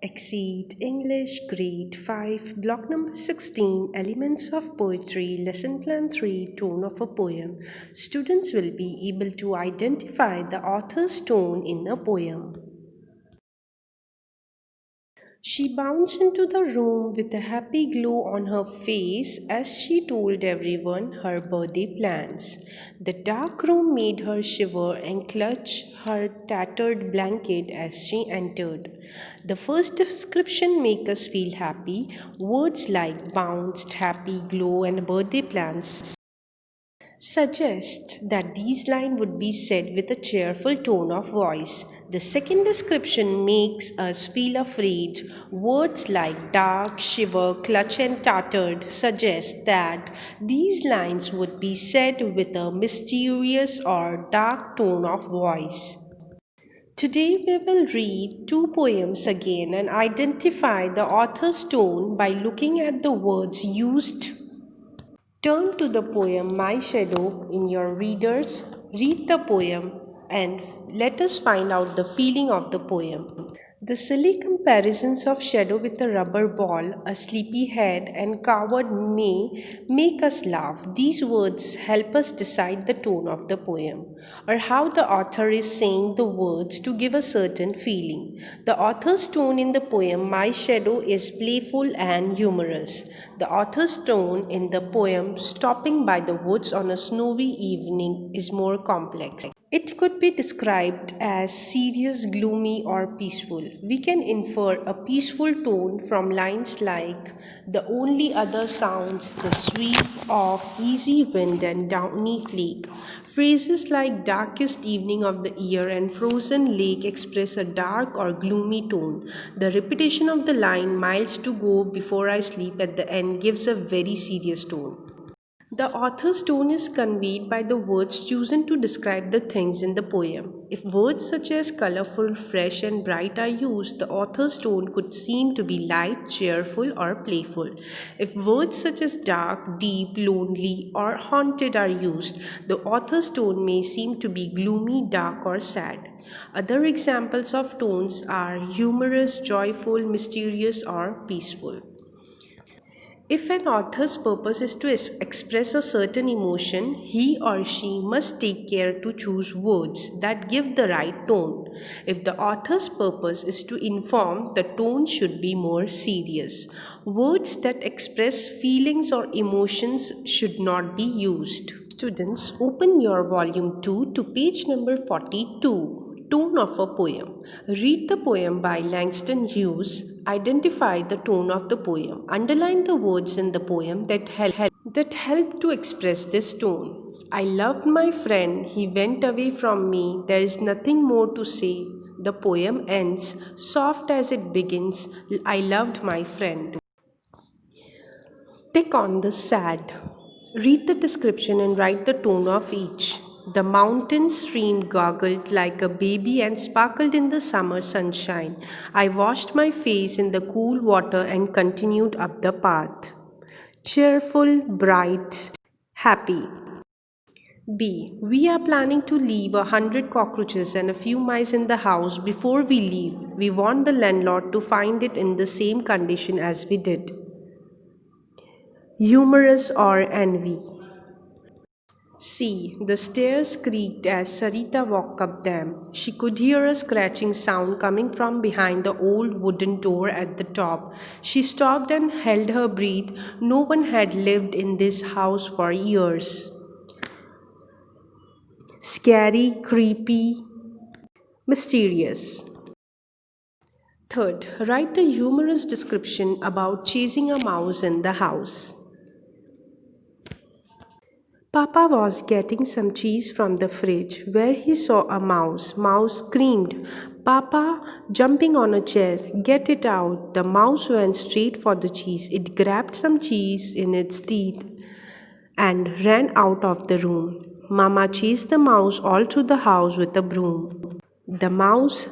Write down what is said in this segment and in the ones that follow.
XSEED English Grade 5 Block number 16 Elements of Poetry Lesson Plan 3 Tone of a Poem. Students will be able to identify the author's tone in a poem. She bounced into the room with a happy glow on her face as she told everyone her birthday plans. The dark room made her shiver and clutch her tattered blanket as she entered. The first description make us feel happy. Words like bounced, happy, glow, and birthday plans suggest that these lines would be said with a cheerful tone of voice. The second description makes us feel afraid. Words like dark, shiver, clutch, and tattered suggest that these lines would be said with a mysterious or dark tone of voice. Today we will read two poems again and identify the author's tone by looking at the words used. Turn to the poem My Shadow in your readers, read the poem, and let us find out the feeling of the poem. The silly comparisons of shadow with a rubber ball, a sleepy head, and coward may make us laugh. These words help us decide the tone of the poem, or how the author is saying the words to give a certain feeling. The author's tone in the poem My Shadow is playful and humorous. The author's tone in the poem Stopping by the Woods on a Snowy Evening is more complex. It could be described as serious, gloomy, or peaceful. We can infer a peaceful tone from lines like the only other sounds the sweep of easy wind and downy flake. Phrases like darkest evening of the year and frozen lake express a dark or gloomy tone. The repetition of the line miles to go before I sleep at the end gives a very serious tone. The author's tone is conveyed by the words chosen to describe the things in the poem. If words such as colorful, fresh, and bright are used, the author's tone could seem to be light, cheerful, or playful. If words such as dark, deep, lonely, or haunted are used, the author's tone may seem to be gloomy, dark, or sad. Other examples of tones are humorous, joyful, mysterious, or peaceful. If an author's purpose is to express a certain emotion, he or she must take care to choose words that give the right tone. If the author's purpose is to inform, the tone should be more serious. Words that express feelings or emotions should not be used. Students, open your volume 2 to page number 42. Tone of a poem. Read the poem by Langston Hughes. Identify the tone of the poem. Underline the words in the poem that help to express this tone. I loved my friend. He went away from me. There is nothing more to say. The poem ends soft as it begins. I loved my friend. Tick on the sad. Read the description and write the tone of each. The mountain stream gurgled like a baby and sparkled in the summer sunshine. I washed my face in the cool water and continued up the path. Cheerful, bright, happy. B. We are planning to leave 100 cockroaches and a few mice in the house before we leave. We want the landlord to find it in the same condition as we did. Humorous or envy. C. The stairs creaked as Sarita walked up them. She could hear a scratching sound coming from behind the old wooden door at the top. She stopped and held her breath. No one had lived in this house for years. Scary, creepy, mysterious. Third, write the humorous description about chasing a mouse in the house. Papa was getting some cheese from the fridge where he saw a mouse. Mouse screamed, Papa, jumping on a chair, get it out. The mouse went straight for the cheese. It grabbed some cheese in its teeth and ran out of the room. Mama chased the mouse all through the house with a broom. The mouse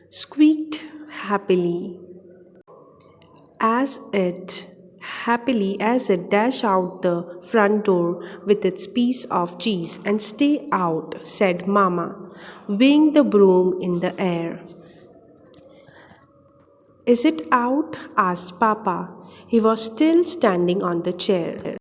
squeaked happily as it dashed out the front door with its piece of cheese. And stay out, said Mama, waving the broom in the air. Is it out? Asked Papa. He was still standing on the chair.